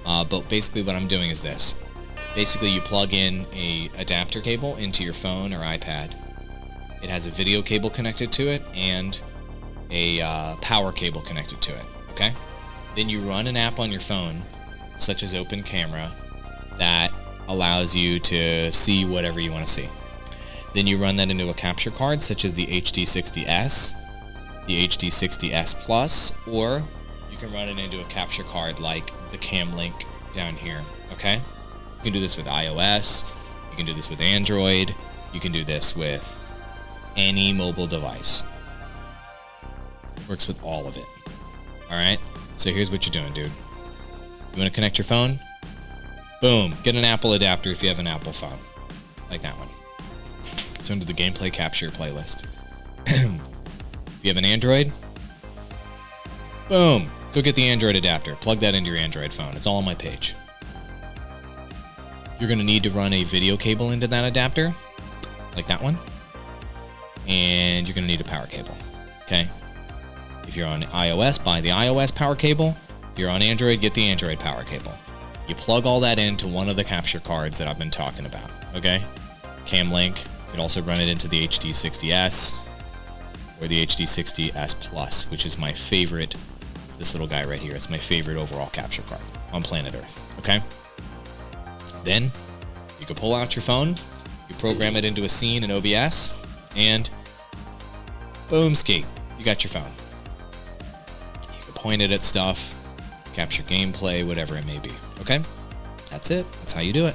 But basically what I'm doing is this. Basically you plug in a adapter cable into your phone or iPad. It has a video cable connected to it and a power cable connected to it, okay? Then you run an app on your phone, such as Open Camera, that allows you to see whatever you want to see. Then you run that into a capture card, such as the HD60S, the HD60S Plus, or you can run it into a capture card like the Cam Link down here, okay? You can do this with iOS, you can do this with Android, you can do this with any mobile device. Works with all of it. Alright, so here's what you're doing, dude. You want to connect your phone? Boom, get an Apple adapter if you have an Apple phone. Like that one. It's under the gameplay capture playlist. If you have an Android, boom, go get the Android adapter. Plug that into your Android phone. It's all on my page. You're going to need to run a video cable into that adapter, like that one. And you're going to need a power cable, okay? If you're on iOS, buy the iOS power cable. If you're on Android, get the Android power cable. You plug all that into one of the capture cards that I've been talking about, okay? Cam Link. You can also run it into the HD60S or the HD60S Plus, which is my favorite. It's this little guy right here. It's my favorite overall capture card on planet Earth, okay? Then you can pull out your phone, you program it into a scene in OBS, and boom, ski, you got your phone. You can point it at stuff, capture gameplay, whatever it may be, okay? That's it. That's how you do it.